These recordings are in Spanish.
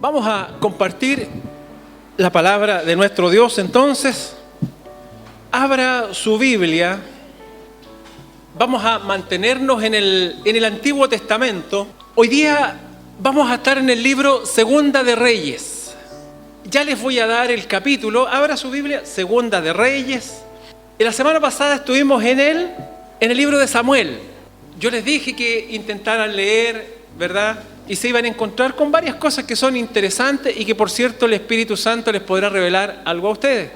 Vamos a compartir la palabra de nuestro Dios. Entonces, abra su Biblia. Vamos a mantenernos en el Antiguo Testamento. Hoy día vamos a estar en el libro Segunda de Reyes. Ya les voy a dar el capítulo. Abra su Biblia, Segunda de Reyes. Y la semana pasada estuvimos en el libro de Samuel. Yo les dije que intentaran leer, ¿verdad? Y se iban a encontrar con varias cosas que son interesantes y que, por cierto, el Espíritu Santo les podrá revelar algo a ustedes.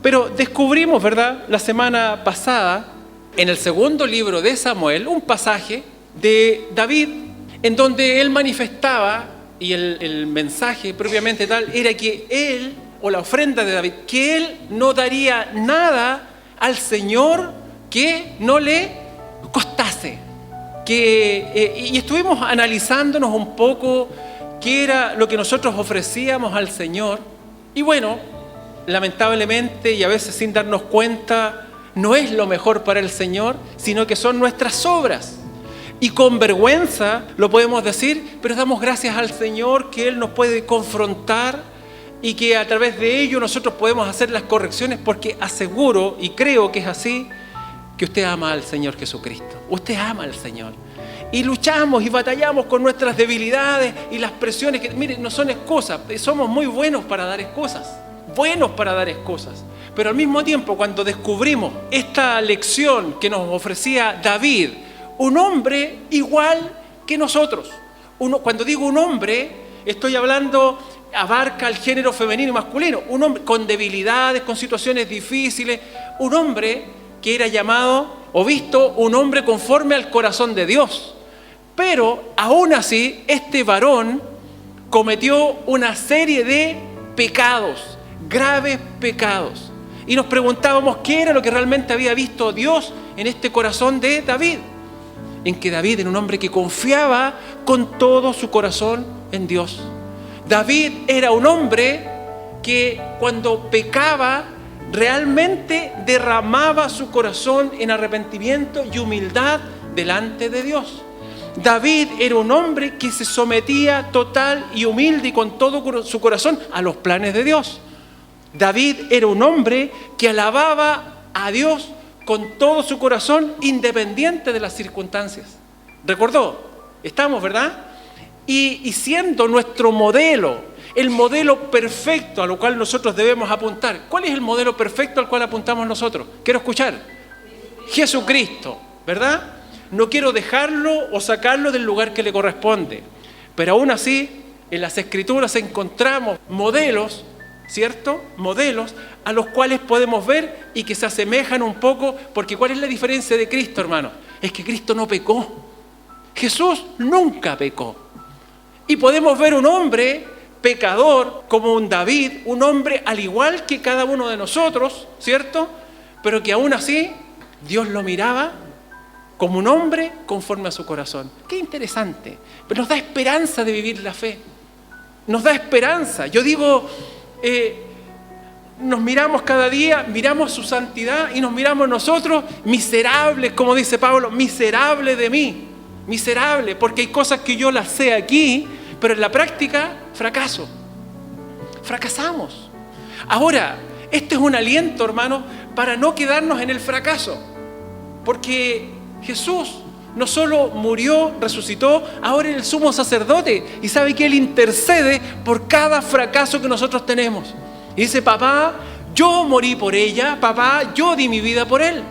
Pero descubrimos, ¿verdad?, la semana pasada, en el segundo libro de Samuel, un pasaje de David en donde él manifestaba, y el mensaje propiamente tal, era que él, o la ofrenda de David, que él no daría nada al Señor que no le costase. Y estuvimos analizándonos un poco qué era lo que nosotros ofrecíamos al Señor. Y bueno, lamentablemente, y a veces sin darnos cuenta, no es lo mejor para el Señor, sino que son nuestras obras. Y con vergüenza lo podemos decir, pero damos gracias al Señor que Él nos puede confrontar y que a través de ello nosotros podemos hacer las correcciones, porque aseguro, y creo que es así, que usted ama al Señor Jesucristo. Usted ama al Señor. Y luchamos y batallamos con nuestras debilidades y las presiones que, miren, no son excusas. Somos muy buenos para dar excusas. Buenos para dar excusas. Pero al mismo tiempo, cuando descubrimos esta lección que nos ofrecía David, un hombre igual que nosotros. Cuando digo un hombre, estoy hablando, abarca el género femenino y masculino. Un hombre con debilidades, con situaciones difíciles. Un hombre que era llamado o visto un hombre conforme al corazón de Dios. Pero aún así, este varón cometió una serie de pecados, graves pecados. Y nos preguntábamos qué era lo que realmente había visto Dios en este corazón de David. En que David era un hombre que confiaba con todo su corazón en Dios. David era un hombre que cuando pecaba, realmente derramaba su corazón en arrepentimiento y humildad delante de Dios. David era un hombre que se sometía total y humilde y con todo su corazón a los planes de Dios. David era un hombre que alababa a Dios con todo su corazón, independiente de las circunstancias. ¿Recordó? Estamos, ¿verdad? Y siendo nuestro modelo, el modelo perfecto a lo cual nosotros debemos apuntar. ¿Cuál es el modelo perfecto al cual apuntamos nosotros? Quiero escuchar. Jesucristo, ¿verdad? No quiero dejarlo o sacarlo del lugar que le corresponde. Pero aún así, en las Escrituras encontramos modelos, ¿cierto? Modelos a los cuales podemos ver y que se asemejan un poco, porque ¿cuál es la diferencia de Cristo, hermano? Es que Cristo no pecó. Jesús nunca pecó. Y podemos ver un hombre pecador como un David, un hombre al igual que cada uno de nosotros, ¿cierto? Pero que aún así Dios lo miraba como un hombre conforme a su corazón. Qué interesante. Pero nos da esperanza de vivir la fe. Nos da esperanza. Yo digo, nos miramos cada día, miramos su santidad y nos miramos nosotros miserables, como dice Pablo, miserable de mí. Miserable, porque hay cosas que yo las sé aquí, pero en la práctica fracaso. Fracasamos. Ahora, este es un aliento, hermano, para no quedarnos en el fracaso. Porque Jesús no solo murió, resucitó, ahora es el sumo sacerdote. Y sabe que Él intercede por cada fracaso que nosotros tenemos. Y dice, papá, yo morí por ella, papá, yo di mi vida por él.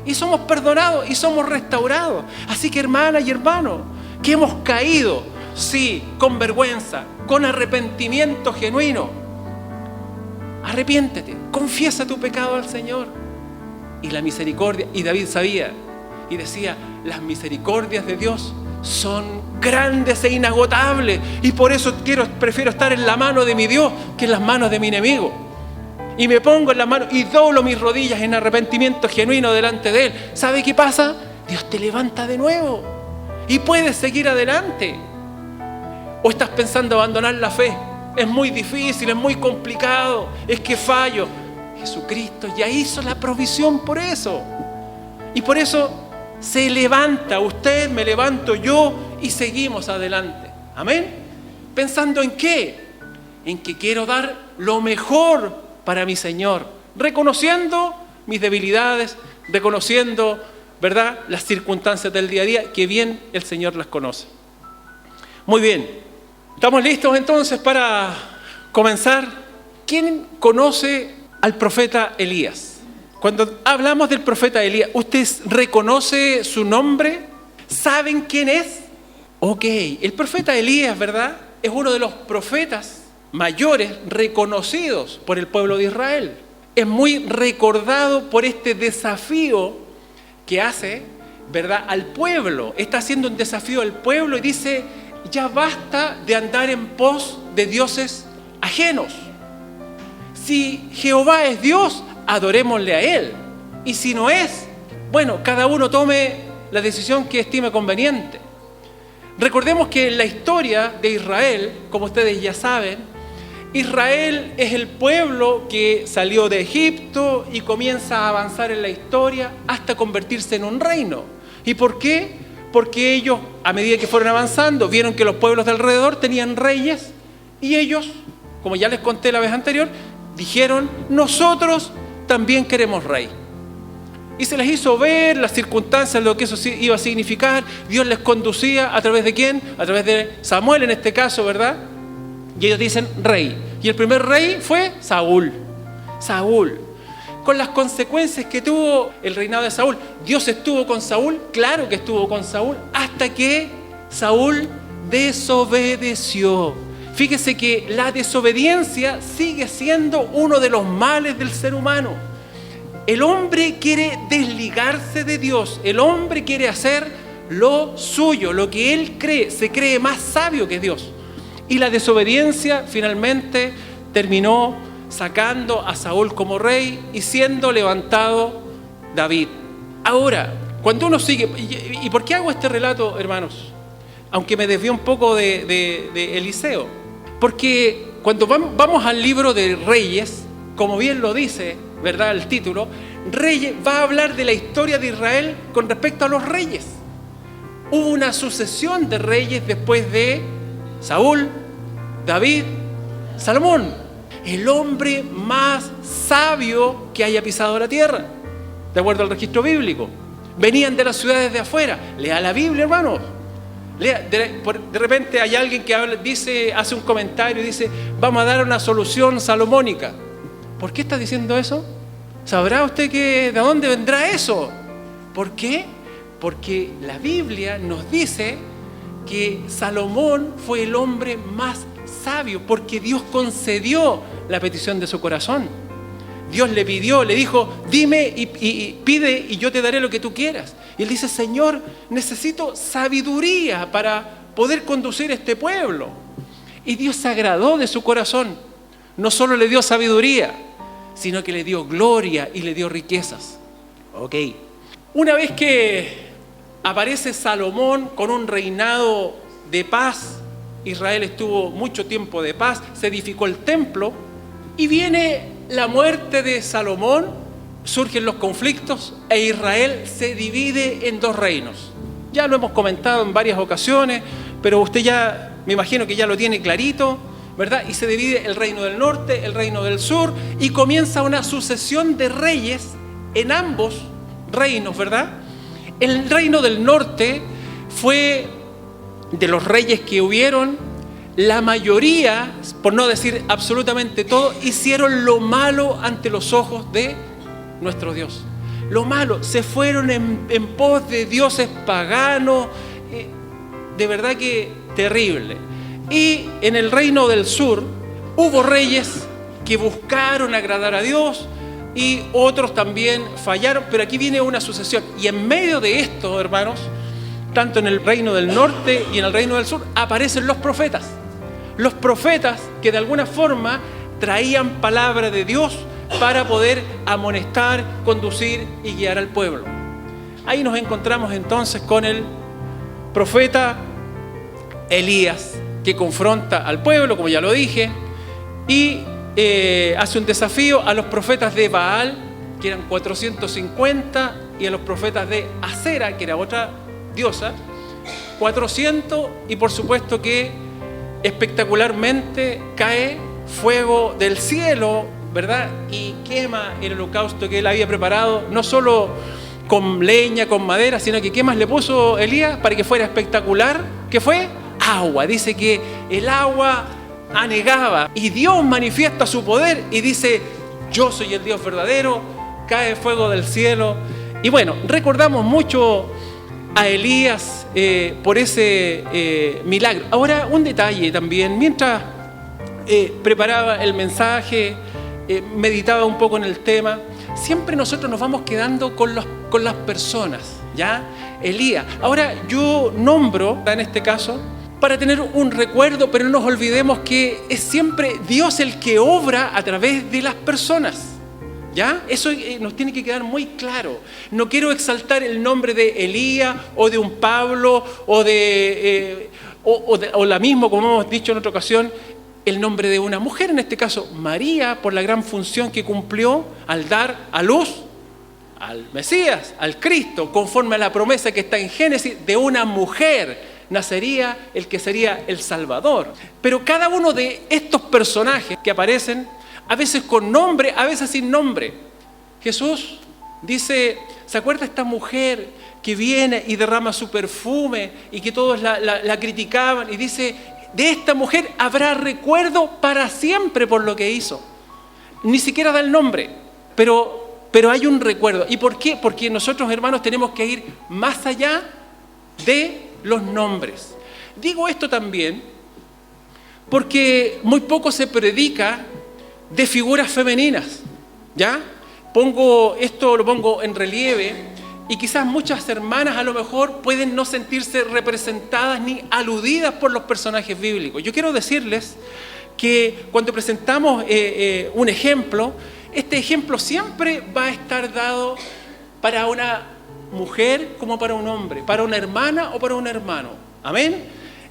Y somos perdonados y somos restaurados. Así que, hermana y hermano, que hemos caído, sí, con vergüenza, con arrepentimiento genuino. Arrepiéntete, confiesa tu pecado al Señor. Y la misericordia, y David sabía y decía, las misericordias de Dios son grandes e inagotables. Y por eso prefiero estar en la mano de mi Dios que en las manos de mi enemigo. Y me pongo en las manos y doblo mis rodillas en arrepentimiento genuino delante de Él. ¿Sabe qué pasa? Dios te levanta de nuevo y puedes seguir adelante. ¿O estás pensando abandonar la fe? Es muy difícil, es muy complicado, es que fallo. Jesucristo ya hizo la provisión por eso. Y por eso se levanta usted, me levanto yo y seguimos adelante. Amén. ¿Pensando en qué? En que quiero dar lo mejor para mi Señor, reconociendo mis debilidades, reconociendo, ¿verdad?, las circunstancias del día a día, que bien el Señor las conoce. Muy bien, ¿estamos listos entonces para comenzar? ¿Quién conoce al profeta Elías? Cuando hablamos del profeta Elías, ¿usted reconoce su nombre? ¿Saben quién es? Ok, el profeta Elías, ¿verdad?, es uno de los profetas mayores reconocidos por el pueblo de Israel. Es muy recordado por este desafío que hace, ¿verdad?, al pueblo. Está haciendo un desafío al pueblo y dice: ya basta de andar en pos de dioses ajenos. Si Jehová es Dios, adorémosle a Él. Y si no es, bueno, cada uno tome la decisión que estime conveniente. Recordemos que en la historia de Israel, como ustedes ya saben, Israel es el pueblo que salió de Egipto y comienza a avanzar en la historia hasta convertirse en un reino. ¿Y por qué? Porque ellos, a medida que fueron avanzando, vieron que los pueblos de alrededor tenían reyes y ellos, como ya les conté la vez anterior, dijeron: nosotros también queremos rey. Y se les hizo ver las circunstancias, lo que eso iba a significar. Dios les conducía a través de ¿quién? A través de Samuel en este caso, ¿verdad? Y ellos dicen rey. Y el primer rey fue Saúl. Saúl. Con las consecuencias que tuvo el reinado de Saúl. ¿Dios estuvo con Saúl? Claro que estuvo con Saúl, hasta que Saúl desobedeció. Fíjese que la desobediencia sigue siendo uno de los males del ser humano. El hombre quiere desligarse de Dios. El hombre quiere hacer lo suyo, lo que él cree. Se cree más sabio que Dios. Y la desobediencia finalmente terminó sacando a Saúl como rey y siendo levantado David. Ahora, cuando uno sigue... ¿Y por qué hago este relato, hermanos? Aunque me desvío un poco de Eliseo. Porque cuando vamos al libro de Reyes, como bien lo dice, ¿verdad?, el título, Reyes va a hablar de la historia de Israel con respecto a los reyes. Hubo una sucesión de reyes después de Saúl, David, Salomón. El hombre más sabio que haya pisado la tierra, de acuerdo al registro bíblico. Venían de las ciudades de afuera. Lea la Biblia, hermanos. Lea, de repente hay alguien que hace un comentario y dice: vamos a dar una solución salomónica. ¿Por qué está diciendo eso? ¿Sabrá usted de dónde vendrá eso? ¿Por qué? Porque la Biblia nos dice que Salomón fue el hombre más sabio, porque Dios concedió la petición de su corazón. Dios le pidió, le dijo: dime y pide y yo te daré lo que tú quieras. Y él dice: Señor, necesito sabiduría para poder conducir este pueblo. Y Dios se agradó de su corazón. No solo le dio sabiduría, sino que le dio gloria y le dio riquezas. Ok. Una vez que aparece Salomón con un reinado de paz, Israel estuvo mucho tiempo de paz, se edificó el templo, y viene la muerte de Salomón, surgen los conflictos e Israel se divide en dos reinos. Ya lo hemos comentado en varias ocasiones, pero usted ya, me imagino que ya lo tiene clarito, ¿verdad? Y se divide el reino del norte, el reino del sur, y comienza una sucesión de reyes en ambos reinos, ¿verdad? El reino del norte fue, de los reyes que hubieron, la mayoría, por no decir absolutamente todo, hicieron lo malo ante los ojos de nuestro Dios. Lo malo, se fueron en pos de dioses paganos, de verdad que terrible. Y en el reino del sur hubo reyes que buscaron agradar a Dios y otros también fallaron, pero aquí viene una sucesión. Y en medio de esto, hermanos, tanto en el reino del norte y en el reino del sur, aparecen los profetas. Los profetas que de alguna forma traían palabra de Dios para poder amonestar, conducir y guiar al pueblo. Ahí nos encontramos entonces con el profeta Elías, que confronta al pueblo, como ya lo dije, y hace un desafío a los profetas de Baal, que eran 450, y a los profetas de Acera, que era otra diosa, 400, y por supuesto que espectacularmente cae fuego del cielo, ¿verdad? Y quema el holocausto que él había preparado, no solo con leña, con madera, sino que ¿qué más le puso Elías para que fuera espectacular? ¿Qué fue? Agua. Dice que el agua anegaba y Dios manifiesta su poder y dice: yo soy el Dios verdadero, cae fuego del cielo. Y bueno, recordamos mucho a Elías por ese milagro. Ahora, un detalle también, mientras preparaba el mensaje, meditaba un poco en el tema, siempre nosotros nos vamos quedando con las personas, ¿ya? Elías. Ahora, yo nombro, en este caso, para tener un recuerdo, pero no nos olvidemos que es siempre Dios el que obra a través de las personas, ¿ya? Eso nos tiene que quedar muy claro. No quiero exaltar el nombre de Elías o de un Pablo o la misma, como hemos dicho en otra ocasión, el nombre de una mujer, en este caso María, por la gran función que cumplió al dar a luz al Mesías, al Cristo, conforme a la promesa que está en Génesis, de una mujer nacería el que sería el Salvador. Pero cada uno de estos personajes que aparecen, a veces con nombre, a veces sin nombre. Jesús dice, ¿se acuerda esta mujer que viene y derrama su perfume y que todos la criticaban? Y dice, de esta mujer habrá recuerdo para siempre por lo que hizo. Ni siquiera da el nombre, pero hay un recuerdo. ¿Y por qué? Porque nosotros, hermanos, tenemos que ir más allá de los nombres. Digo esto también porque muy poco se predica de figuras femeninas, ¿ya? Lo pongo en relieve y quizás muchas hermanas a lo mejor pueden no sentirse representadas ni aludidas por los personajes bíblicos. Yo quiero decirles que cuando presentamos un ejemplo, este ejemplo siempre va a estar dado para una mujer como para un hombre, para una hermana o para un hermano. Amén.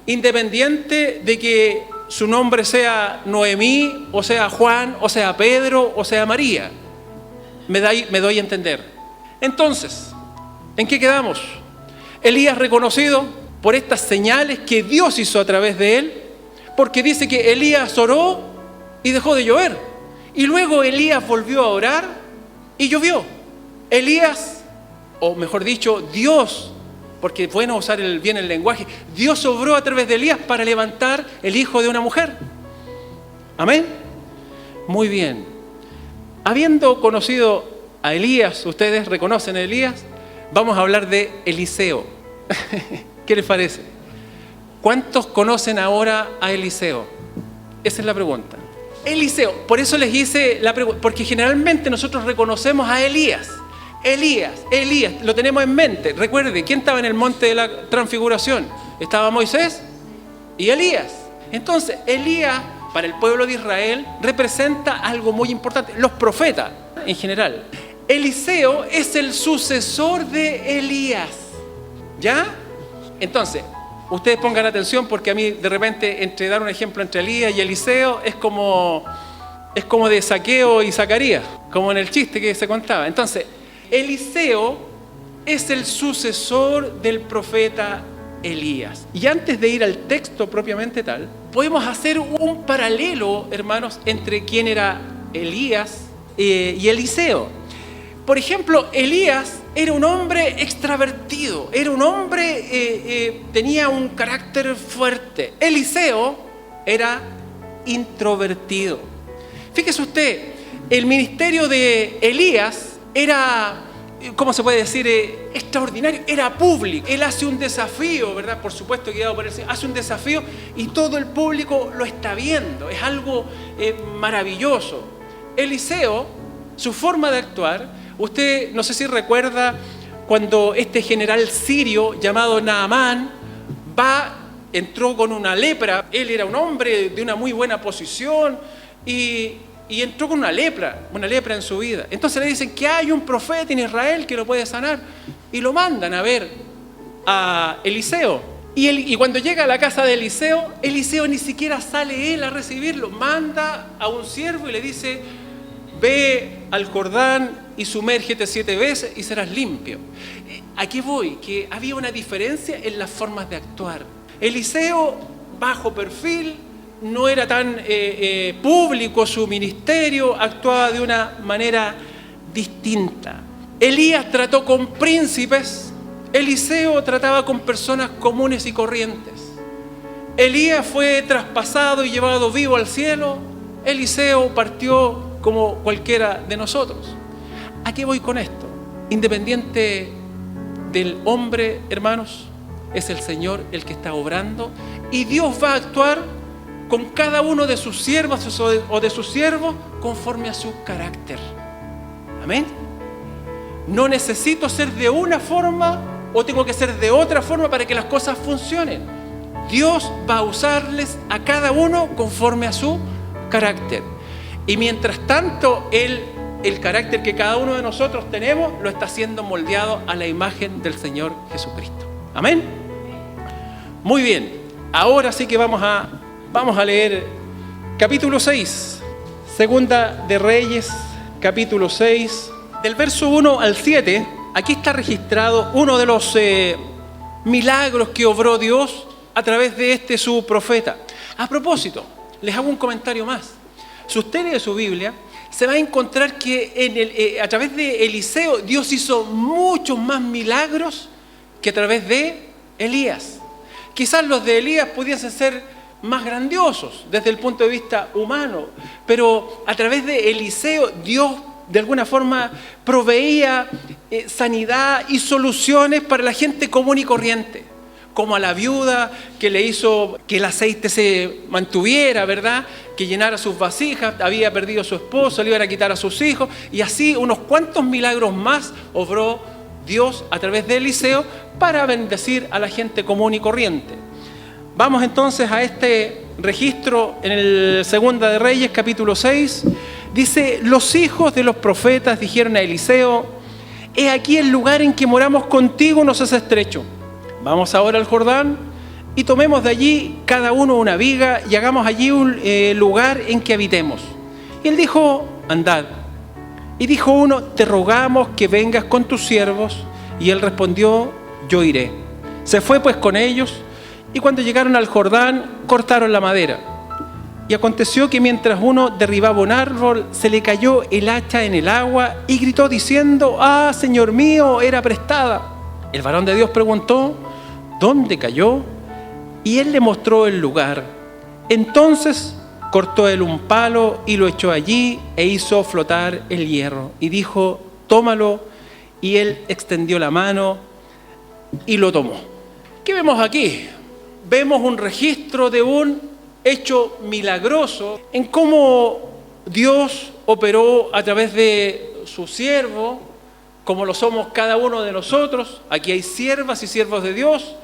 Independiente de que su nombre sea Noemí, o sea Juan, o sea Pedro, o sea María. Me doy a entender. Entonces, ¿en qué quedamos? Elías reconocido por estas señales que Dios hizo a través de él, porque dice que Elías oró y dejó de llover. Y luego Elías volvió a orar y llovió. Elías, o mejor dicho, Dios, porque es bueno usar bien el lenguaje, Dios obró a través de Elías para levantar el hijo de una mujer. ¿Amén? Muy bien. Habiendo conocido a Elías, ustedes reconocen a Elías, vamos a hablar de Eliseo. ¿Qué les parece? ¿Cuántos conocen ahora a Eliseo? Esa es la pregunta. Eliseo, por eso les hice la pregunta, porque generalmente nosotros reconocemos a Elías, lo tenemos en mente. Recuerde, ¿quién estaba en el monte de la transfiguración? Estaba Moisés y Elías. Entonces, Elías, para el pueblo de Israel, representa algo muy importante, los profetas en general. Eliseo es el sucesor de Elías, ¿ya? Entonces, ustedes pongan atención porque a mí de repente entre dar un ejemplo entre Elías y Eliseo es como de Zaqueo y Zacarías, como en el chiste que se contaba. Entonces, Eliseo es el sucesor del profeta Elías. Y antes de ir al texto propiamente tal, podemos hacer un paralelo, hermanos, entre quién era Elías y Eliseo. Por ejemplo, Elías era un hombre extravertido, era un hombre, tenía un carácter fuerte. Eliseo era introvertido. Fíjese usted, el ministerio de Elías era, ¿cómo se puede decir? Extraordinario, era público. Él hace un desafío, ¿verdad? Por supuesto, guiado por él, hace un desafío y todo el público lo está viendo. Es algo maravilloso. Eliseo, su forma de actuar, usted no sé si recuerda cuando este general sirio llamado Naamán entró con una lepra. Él era un hombre de una muy buena posición y entró con una lepra en su vida. Entonces le dicen que hay un profeta en Israel que lo puede sanar y lo mandan a ver a Eliseo. Y cuando llega a la casa de Eliseo, Eliseo ni siquiera sale él a recibirlo, manda a un siervo y le dice: ve al Jordán y sumérgete 7 veces y serás limpio. ¿A qué voy? Que había una diferencia en las formas de actuar. Eliseo bajo perfil, no era tan público su ministerio, actuaba de una manera distinta. Elías trató con príncipes, Eliseo trataba con personas comunes y corrientes. Elías fue traspasado y llevado vivo al cielo, Eliseo partió como cualquiera de nosotros. ¿A qué voy con esto? Independiente del hombre, hermanos, es el Señor el que está obrando y Dios va a actuar con cada uno de sus siervos o de sus siervos conforme a su carácter. Amén. No necesito ser de una forma o tengo que ser de otra forma para que las cosas funcionen. Dios va a usarles a cada uno conforme a su carácter. Y mientras tanto, el carácter que cada uno de nosotros tenemos lo está siendo moldeado a la imagen del Señor Jesucristo. Amén. Muy bien. Ahora sí que vamos a leer capítulo 6. Segunda de Reyes, capítulo 6. Del verso 1 al 7, aquí está registrado uno de los milagros que obró Dios a través de su profeta. A propósito, les hago un comentario más. Si usted lee su Biblia, se va a encontrar que a través de Eliseo Dios hizo muchos más milagros que a través de Elías. Quizás los de Elías pudiesen ser más grandiosos desde el punto de vista humano, pero a través de Eliseo Dios de alguna forma proveía sanidad y soluciones para la gente común y corriente, como a la viuda que le hizo que el aceite se mantuviera, ¿verdad? Que llenara sus vasijas, había perdido a su esposo, le iban a quitar a sus hijos, y así unos cuantos milagros más obró Dios a través de Eliseo para bendecir a la gente común y corriente. Vamos entonces a este registro en el Segunda de Reyes, capítulo 6. Dice: los hijos de los profetas dijeron a Eliseo: he aquí el lugar en que moramos contigo nos es estrecho. Vamos ahora al Jordán y tomemos de allí cada uno una viga y hagamos allí un lugar en que habitemos. Y él dijo: andad. Y dijo uno: te rogamos que vengas con tus siervos. Y él respondió: yo iré. Se fue pues con ellos, y cuando llegaron al Jordán cortaron la madera. Y aconteció que mientras uno derribaba un árbol, se le cayó el hacha en el agua y gritó diciendo: ¡ah, Señor mío, era prestada! El varón de Dios preguntó: ¿dónde cayó? Y él le mostró el lugar. Entonces cortó él un palo y lo echó allí e hizo flotar el hierro. Y dijo: tómalo. Y él extendió la mano y lo tomó. ¿Qué vemos aquí? Vemos un registro de un hecho milagroso en cómo Dios operó a través de su siervo, como lo somos cada uno de nosotros. Aquí hay siervas y siervos de Dios,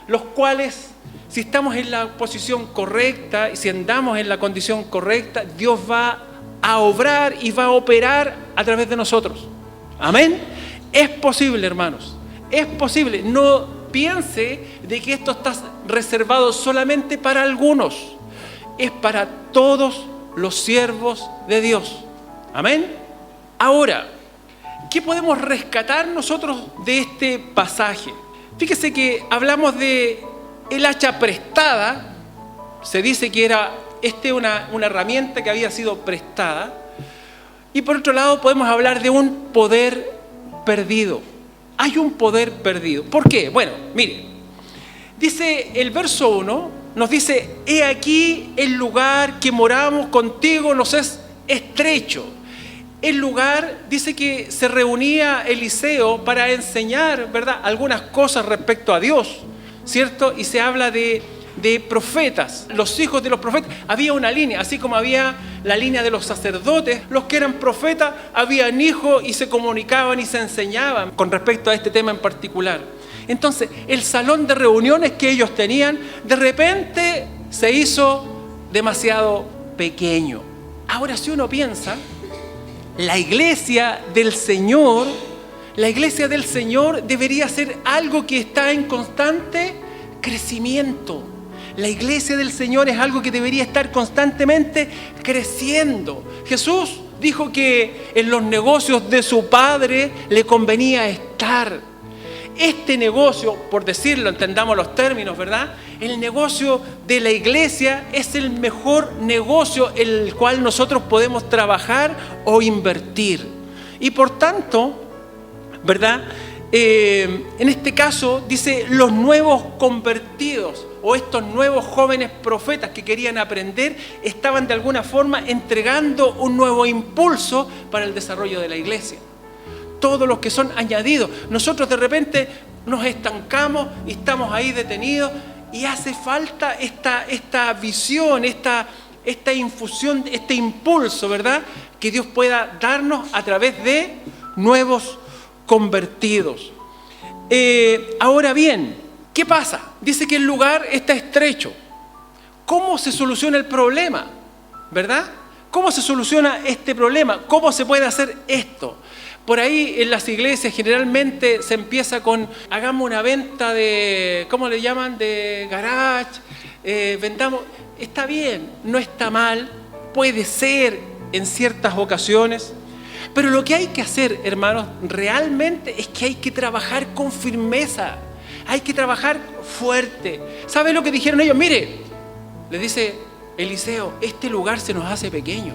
los cuales, si estamos en la posición correcta y si andamos en la condición correcta, Dios va a obrar y va a operar a través de nosotros. Amén. Es posible, hermanos, es posible. No piense de que esto está reservado solamente para algunos. Es para todos los siervos de Dios. Amén. Ahora, ¿qué podemos rescatar nosotros de este pasaje? Fíjese que hablamos de el hacha prestada. Se dice que era una herramienta que había sido prestada. Y por otro lado podemos hablar de un poder perdido. Hay un poder perdido. ¿Por qué? Bueno, mire, dice el verso 1, nos dice: he aquí el lugar que moramos contigo nos es estrecho. El lugar, dice que se reunía Eliseo para enseñar, ¿verdad?, algunas cosas respecto a Dios, ¿cierto? Y se habla de profetas, los hijos de los profetas. Había una línea, así como había la línea de los sacerdotes, los que eran profetas, habían hijos y se comunicaban y se enseñaban con respecto a este tema en particular. Entonces, el salón de reuniones que ellos tenían, de repente se hizo demasiado pequeño. Ahora, si uno piensa, la iglesia del Señor debería ser algo que está en constante crecimiento. La iglesia del Señor es algo que debería estar constantemente creciendo. Jesús dijo que en los negocios de su Padre le convenía estar. este negocio, por decirlo, entendamos los términos, ¿verdad? El negocio de la iglesia es el mejor negocio en el cual nosotros podemos trabajar o invertir. Y por tanto, ¿verdad? En este caso dice los nuevos convertidos o estos nuevos jóvenes profetas que querían aprender estaban de alguna forma entregando un nuevo impulso para el desarrollo de la iglesia. Todos los que son añadidos. Nosotros de repente nos estancamos y estamos ahí detenidos y hace falta esta visión, esta infusión, este impulso, ¿verdad? Que Dios pueda darnos a través de nuevos convertidos. Ahora bien, ¿qué pasa? Dice que el lugar está estrecho. ¿Cómo se soluciona el problema? ¿Verdad? ¿Cómo se soluciona este problema? ¿Cómo se puede hacer esto? Por ahí en las iglesias generalmente se empieza con, hagamos una venta de, ¿cómo le llaman? De garage, vendamos. Está bien, no está mal, puede ser en ciertas ocasiones, pero lo que hay que hacer, hermanos, realmente es que hay que trabajar con firmeza, hay que trabajar fuerte. ¿Sabe lo que dijeron ellos? Mire, le dice Eliseo, este lugar se nos hace pequeño.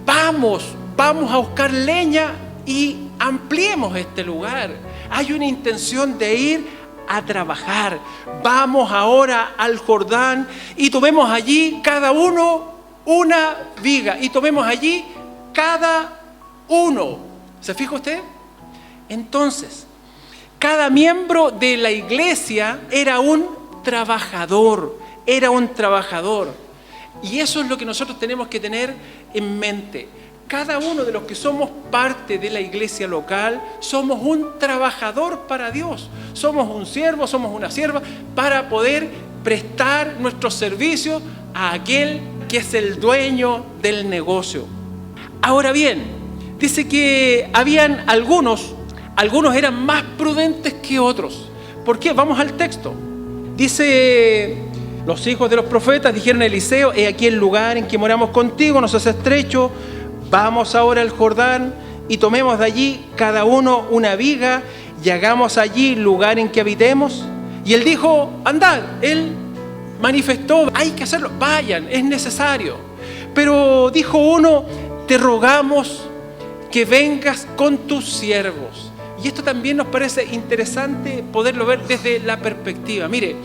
Vamos a buscar leña y ampliemos este lugar. Hay una intención de ir a trabajar. Vamos ahora al Jordán y tomemos allí cada uno una viga y tomemos allí cada uno. ¿Se fija usted? Entonces, cada miembro de la iglesia era un trabajador, Y eso es lo que nosotros tenemos que tener en mente. Cada uno de los que somos parte de la iglesia local somos un trabajador para Dios. Somos un siervo, somos una sierva para poder prestar nuestros servicios a aquel que es el dueño del negocio. Ahora bien, dice que habían algunos eran más prudentes que otros. ¿Por qué? Vamos al texto. Dice, los hijos de los profetas dijeron a Eliseo, he aquí el lugar en que moramos contigo, nos hace estrecho. Vamos ahora al Jordán y tomemos de allí cada uno una viga y hagamos allí lugar en que habitemos. Y él dijo, andad. Él manifestó, hay que hacerlo, vayan, es necesario. Pero dijo uno, te rogamos que vengas con tus siervos. Y esto también nos parece interesante poderlo ver desde la perspectiva. Mire,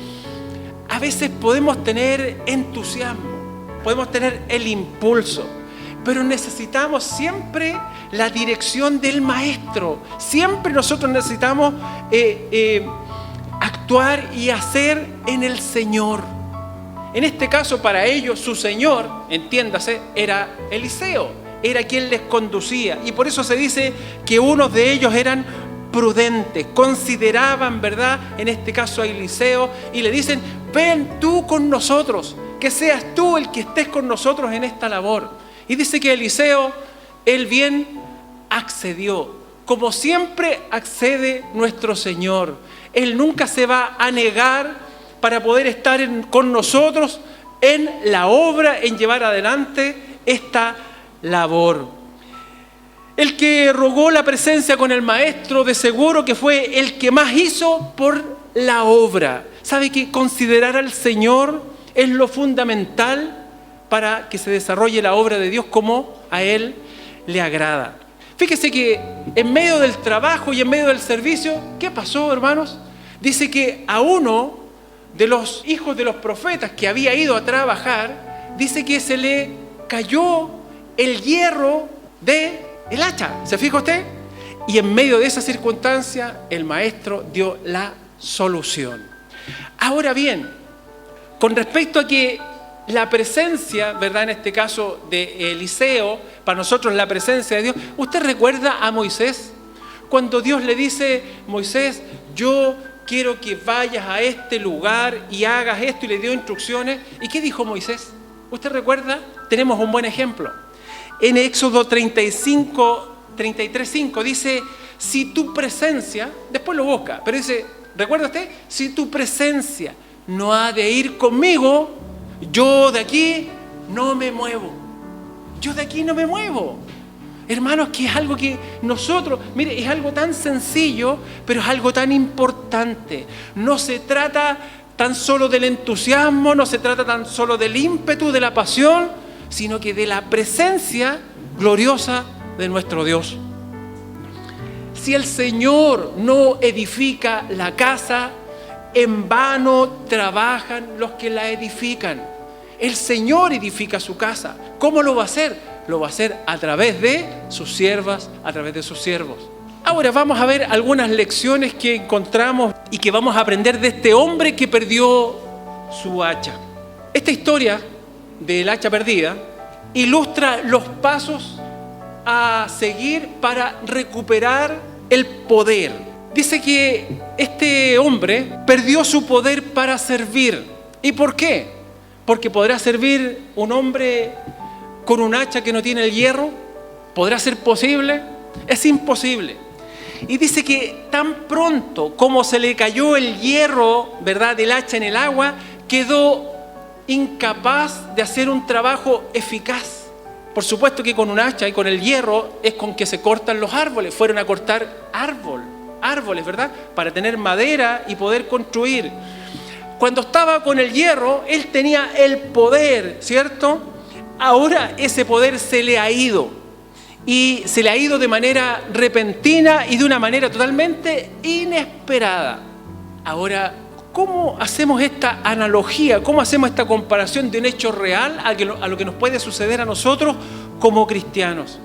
a veces podemos tener entusiasmo, podemos tener el impulso, pero necesitamos siempre la dirección del maestro. Siempre nosotros necesitamos actuar y hacer en el Señor. En este caso, para ellos, su Señor, entiéndase, era Eliseo, era quien les conducía. Y por eso se dice que unos de ellos eran prudentes, consideraban, ¿verdad?, en este caso a Eliseo, y le dicen, ven tú con nosotros, que seas tú el que estés con nosotros en esta labor. Y dice que Eliseo, él bien accedió, como siempre accede nuestro Señor. Él nunca se va a negar para poder estar con nosotros en la obra, en llevar adelante esta labor. El que rogó la presencia con el maestro, de seguro que fue el que más hizo por la obra. ¿Sabe que considerar al Señor es lo fundamental para que se desarrolle la obra de Dios como a Él le agrada? Fíjese que en medio del trabajo y en medio del servicio, ¿qué pasó, hermanos? Dice que a uno de los hijos de los profetas que había ido a trabajar, dice que se le cayó el hierro del hacha. ¿Se fija usted? Y en medio de esa circunstancia, el maestro dio la solución. Ahora bien, con respecto a que la presencia, ¿verdad?, en este caso de Eliseo, para nosotros la presencia de Dios, ¿usted recuerda a Moisés? Cuando Dios le dice, Moisés, yo quiero que vayas a este lugar y hagas esto, y le dio instrucciones. ¿Y qué dijo Moisés? ¿Usted recuerda? Tenemos un buen ejemplo. En Éxodo 33:5 dice, si tu presencia, después lo busca, pero dice, ¿recuerda usted? Si tu presencia no ha de ir conmigo, yo de aquí no me muevo. Yo de aquí no me muevo. Hermanos, que es algo que nosotros, mire, es algo tan sencillo, pero es algo tan importante. No se trata tan solo del entusiasmo, no se trata tan solo del ímpetu, de la pasión, sino que de la presencia gloriosa de nuestro Dios. Si el Señor no edifica la casa, en vano trabajan los que la edifican. El Señor edifica su casa. ¿Cómo lo va a hacer? Lo va a hacer a través de sus siervas, a través de sus siervos. Ahora vamos a ver algunas lecciones que encontramos y que vamos a aprender de este hombre que perdió su hacha. Esta historia del hacha perdida ilustra los pasos a seguir para recuperar el poder. Dice que este hombre perdió su poder para servir. ¿Y por qué? Porque podrá servir un hombre con un hacha que no tiene el hierro. ¿Podrá ser posible? Es imposible. Y dice que tan pronto como se le cayó el hierro, ¿verdad?, del hacha en el agua, quedó incapaz de hacer un trabajo eficaz. Por supuesto que con un hacha y con el hierro es con que se cortan los árboles. Fueron a cortar árboles, ¿verdad?, para tener madera y poder construir. Cuando estaba con el hierro, él tenía el poder, ¿cierto? Ahora ese poder se le ha ido. Y se le ha ido de manera repentina y de una manera totalmente inesperada. Ahora, ¿cómo hacemos esta analogía? ¿Cómo hacemos esta comparación de un hecho real a lo que nos puede suceder a nosotros como cristianos?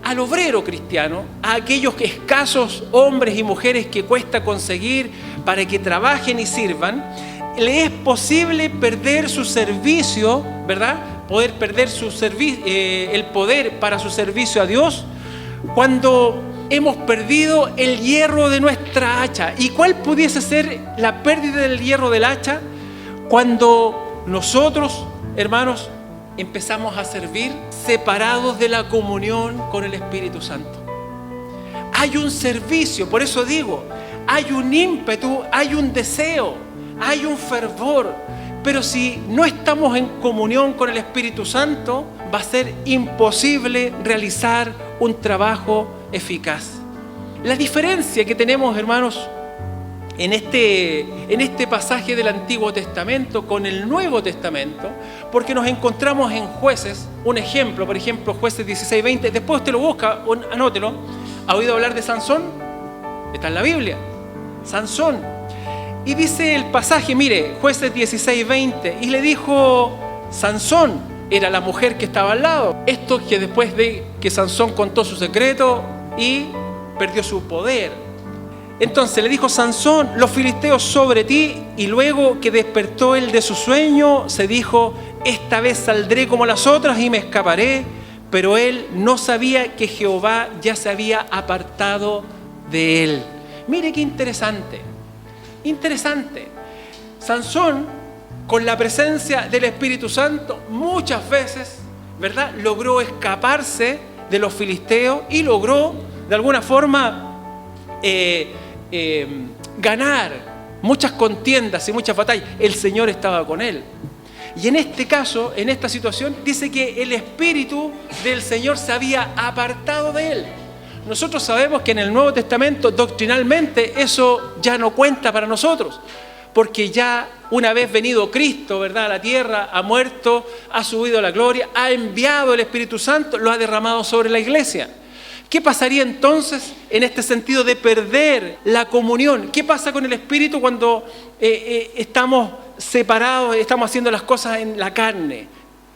Al obrero cristiano, a aquellos escasos hombres y mujeres que cuesta conseguir para que trabajen y sirvan, le es posible perder su servicio, ¿verdad?, poder perder el poder para su servicio a Dios cuando hemos perdido el hierro de nuestra hacha. ¿Y cuál pudiese ser la pérdida del hierro del hacha? Cuando nosotros, hermanos, empezamos a servir separados de la comunión con el Espíritu Santo. Hay un servicio, por eso digo, hay un ímpetu, hay un deseo, hay un fervor. Pero si no estamos en comunión con el Espíritu Santo, va a ser imposible realizar un trabajo eficaz. La diferencia que tenemos, hermanos, en este pasaje del Antiguo Testamento con el Nuevo Testamento, porque nos encontramos en Jueces, un ejemplo, por ejemplo, Jueces 16:20, después usted lo busca, anótelo. ¿Ha oído hablar de Sansón? Está en la Biblia. Sansón. Y dice el pasaje, mire, Jueces 16:20, y le dijo Sansón, era la mujer que estaba al lado. Esto que después de que Sansón contó su secreto y perdió su poder. Entonces le dijo Sansón, los filisteos sobre ti, y luego que despertó él de su sueño, se dijo, esta vez saldré como las otras y me escaparé. Pero él no sabía que Jehová ya se había apartado de él. Mire qué interesante. Interesante. Sansón, con la presencia del Espíritu Santo, muchas veces, ¿verdad?, logró escaparse de los filisteos y logró, de alguna forma, ganar muchas contiendas y muchas batallas. El Señor estaba con él. Y en este caso, en esta situación, dice que el Espíritu del Señor se había apartado de él. Nosotros sabemos que en el Nuevo Testamento, doctrinalmente, eso ya no cuenta para nosotros, porque ya una vez venido Cristo, ¿verdad?, a la tierra, ha muerto, ha subido a la gloria, ha enviado el Espíritu Santo, lo ha derramado sobre la iglesia. ¿Qué pasaría entonces en este sentido de perder la comunión? ¿Qué pasa con el Espíritu cuando estamos separados, estamos haciendo las cosas en la carne?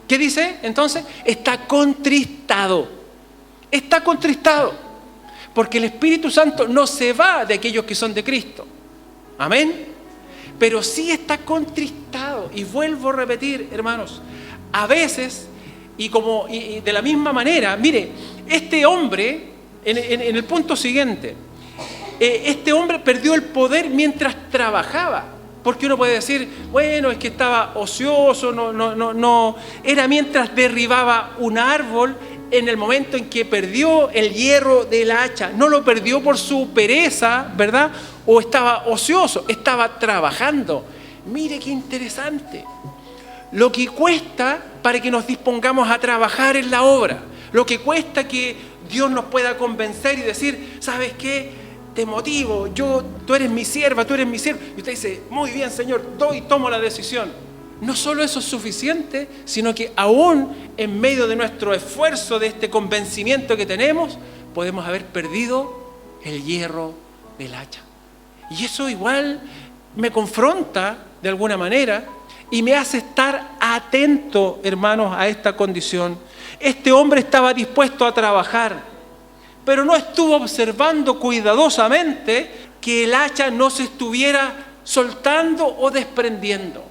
¿Qué dice entonces? Está contristado. Está contristado. Porque el Espíritu Santo no se va de aquellos que son de Cristo. Amén. Pero sí está contristado. Y vuelvo a repetir, hermanos, a veces, y de la misma manera, mire, este hombre, en el punto siguiente, este hombre perdió el poder mientras trabajaba. Porque uno puede decir, bueno, es que estaba ocioso, no, era mientras derribaba un árbol. En el momento en que perdió el hierro del hacha, no lo perdió por su pereza, ¿verdad?, o estaba ocioso, estaba trabajando. Mire qué interesante. Lo que cuesta para que nos dispongamos a trabajar en la obra, lo que cuesta que Dios nos pueda convencer y decir, ¿sabes qué? Te motivo, tú eres mi sierva, tú eres mi siervo. Y usted dice, muy bien, Señor, tomo la decisión. No solo eso es suficiente, sino que aún en medio de nuestro esfuerzo, de este convencimiento que tenemos, podemos haber perdido el hierro del hacha. Y eso igual me confronta de alguna manera y me hace estar atento, hermanos, a esta condición. Este hombre estaba dispuesto a trabajar, pero no estuvo observando cuidadosamente que el hacha no se estuviera soltando o desprendiendo.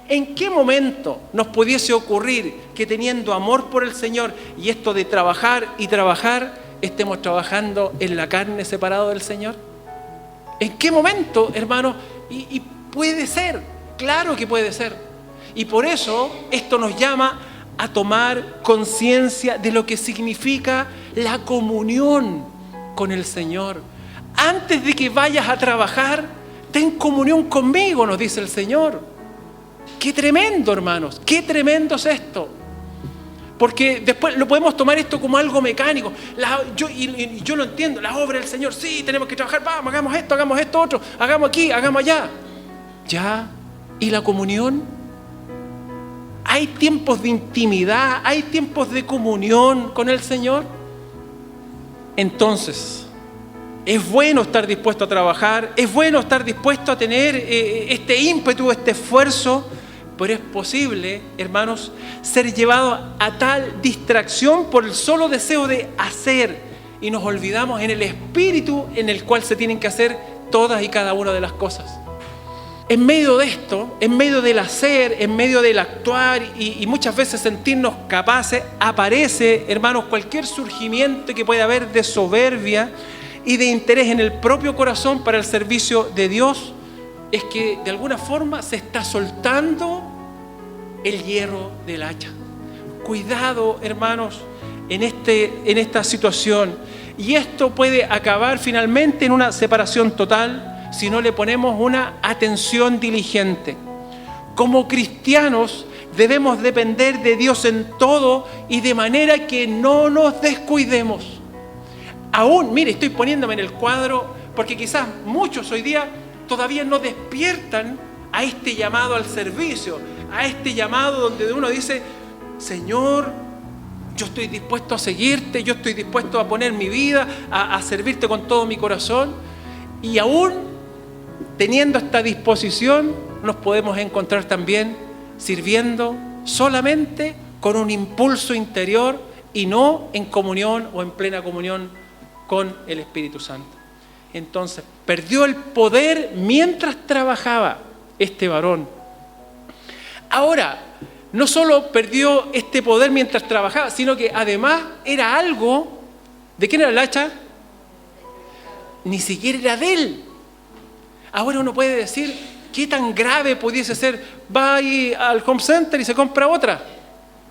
¿En qué momento nos pudiese ocurrir que teniendo amor por el Señor y esto de trabajar y trabajar, estemos trabajando en la carne separado del Señor? ¿En qué momento, hermanos? Y puede ser, claro que puede ser. Y por eso esto nos llama a tomar conciencia de lo que significa la comunión con el Señor. Antes de que vayas a trabajar, ten comunión conmigo, nos dice el Señor. Qué tremendo, hermanos, qué tremendo es esto. Porque después lo podemos tomar esto como algo mecánico. Yo lo entiendo, la obra del Señor, sí, tenemos que trabajar, vamos, hagamos esto otro, hagamos aquí, hagamos allá. Ya, ¿y la comunión? ¿Hay tiempos de intimidad? ¿Hay tiempos de comunión con el Señor? Entonces, es bueno estar dispuesto a trabajar, es bueno estar dispuesto a tener este ímpetu, este esfuerzo, pero es posible, hermanos, ser llevado a tal distracción por el solo deseo de hacer y nos olvidamos en el espíritu en el cual se tienen que hacer todas y cada una de las cosas. En medio de esto, en medio del hacer, en medio del actuar y muchas veces sentirnos capaces, aparece, hermanos, cualquier surgimiento que pueda haber de soberbia y de interés en el propio corazón para el servicio de Dios, es que de alguna forma se está soltando el hierro del hacha. Cuidado, hermanos, en esta situación. Y esto puede acabar finalmente en una separación total si no le ponemos una atención diligente. Como cristianos debemos depender de Dios en todo y de manera que no nos descuidemos. Aún, mire, estoy poniéndome en el cuadro porque quizás muchos hoy día todavía no despiertan a este llamado al servicio, a este llamado donde uno dice, Señor, yo estoy dispuesto a seguirte, yo estoy dispuesto a poner mi vida, a servirte con todo mi corazón. Y aún teniendo esta disposición, nos podemos encontrar también sirviendo solamente con un impulso interior y no en comunión o en plena comunión con el Espíritu Santo. Entonces, perdió el poder mientras trabajaba este varón. Ahora, no solo perdió este poder mientras trabajaba, sino que además era algo. ¿De quién era el hacha? Ni siquiera era de él. Ahora uno puede decir, ¿qué tan grave pudiese ser? Va ahí al home center y se compra otra.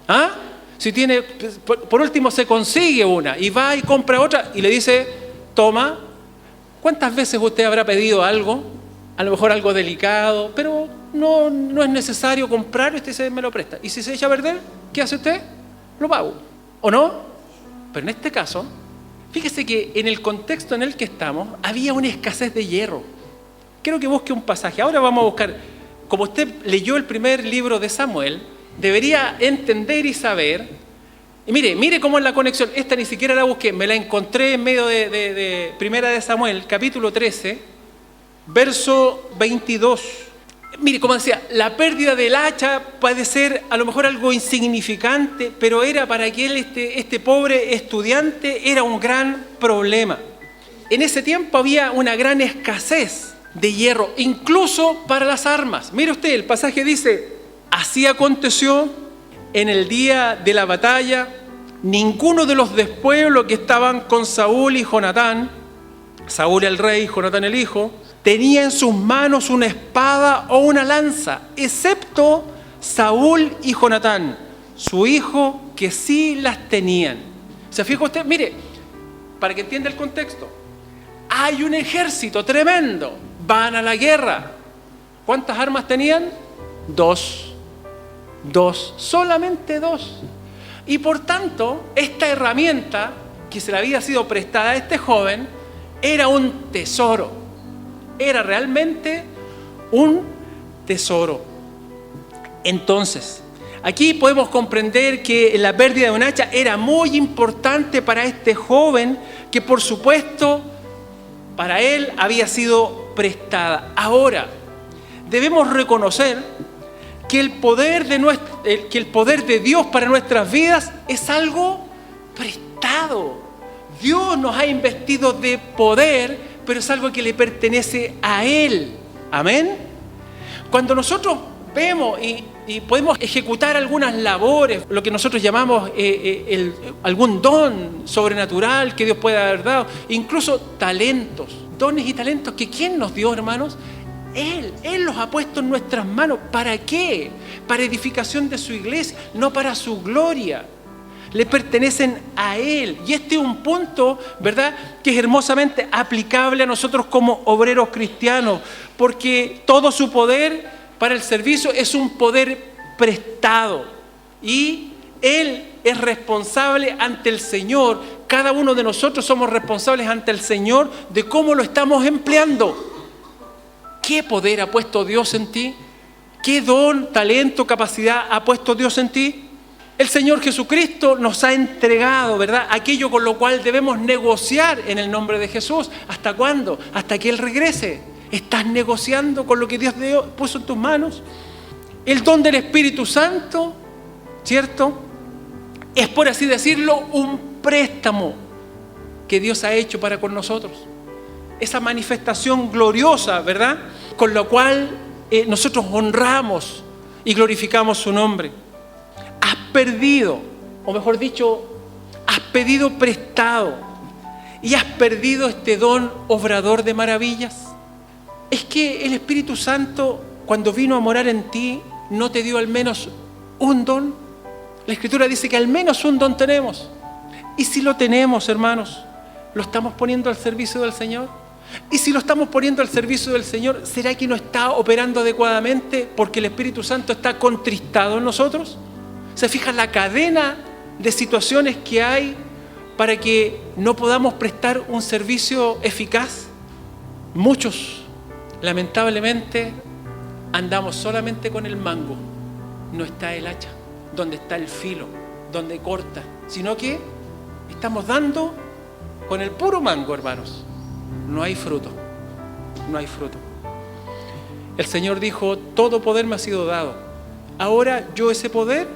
¿Ah? Si tiene, por último se consigue una y va y compra otra y le dice, toma. ¿Cuántas veces usted habrá pedido algo? A lo mejor algo delicado, pero no es necesario comprarlo y usted me lo presta. Y si se echa a perder, ¿qué hace usted? Lo pago. ¿O no? Pero en este caso, fíjese que en el contexto en el que estamos, había una escasez de hierro. Quiero que busque un pasaje. Ahora vamos a buscar, como usted leyó el primer libro de Samuel, debería entender y saber. Y mire cómo es la conexión. Esta ni siquiera la busqué, me la encontré en medio de Primera de Samuel, capítulo 13, verso 22. Mire, como decía, la pérdida del hacha puede ser a lo mejor algo insignificante, pero era para aquel, este pobre estudiante, era un gran problema. En ese tiempo había una gran escasez de hierro, incluso para las armas. Mire usted, el pasaje dice, así aconteció en el día de la batalla, ninguno de los despueblos que estaban con Saúl y Jonatán, Saúl el rey, Jonatán el hijo, tenía en sus manos una espada o una lanza, excepto Saúl y Jonatán, su hijo, que sí las tenían. ¿Se fija usted? Mire, para que entienda el contexto, hay un ejército tremendo, van a la guerra. ¿Cuántas armas tenían? Dos, solamente dos. Y por tanto, esta herramienta que se le había sido prestada a este joven era un tesoro. Era realmente un tesoro. Entonces, aquí podemos comprender que la pérdida de un hacha era muy importante para este joven, que por supuesto para él había sido prestada. Ahora, debemos reconocer que el poder de Dios para nuestras vidas es algo prestado. Dios nos ha investido de poder, pero es algo que le pertenece a Él. Amén. Cuando nosotros vemos y podemos ejecutar algunas labores, lo que nosotros llamamos algún don sobrenatural que Dios puede haber dado, incluso talentos, dones y talentos que ¿quién nos dio, hermanos? Él los ha puesto en nuestras manos. ¿Para qué? Para edificación de su iglesia, no para su gloria. Le pertenecen a Él. Y este es un punto, ¿verdad?, que es hermosamente aplicable a nosotros como obreros cristianos, porque todo su poder para el servicio es un poder prestado. Y Él es responsable ante el Señor. Cada uno de nosotros somos responsables ante el Señor de cómo lo estamos empleando. ¿Qué poder ha puesto Dios en ti? ¿Qué don, talento, capacidad ha puesto Dios en ti? El Señor Jesucristo nos ha entregado, ¿verdad?, aquello con lo cual debemos negociar en el nombre de Jesús. ¿Hasta cuándo? Hasta que Él regrese. ¿Estás negociando con lo que Dios puso en tus manos? El don del Espíritu Santo, ¿cierto?, es, por así decirlo, un préstamo que Dios ha hecho para con nosotros. Esa manifestación gloriosa, ¿verdad?, con la cual nosotros honramos y glorificamos su nombre. Has perdido, o mejor dicho, has pedido prestado y has perdido este don obrador de maravillas. Es que el Espíritu Santo, cuando vino a morar en ti, no te dio al menos un don. La Escritura dice que al menos un don tenemos. Y si lo tenemos, hermanos, ¿lo estamos poniendo al servicio del Señor? Y si lo estamos poniendo al servicio del Señor, ¿será que no está operando adecuadamente porque el Espíritu Santo está contristado en nosotros? ¿Se fijan la cadena de situaciones que hay para que no podamos prestar un servicio eficaz? Muchos, lamentablemente, andamos solamente con el mango. No está el hacha, donde está el filo, donde corta, sino que estamos dando con el puro mango, hermanos. No hay fruto, no hay fruto. El Señor dijo, todo poder me ha sido dado. Ahora yo ese poder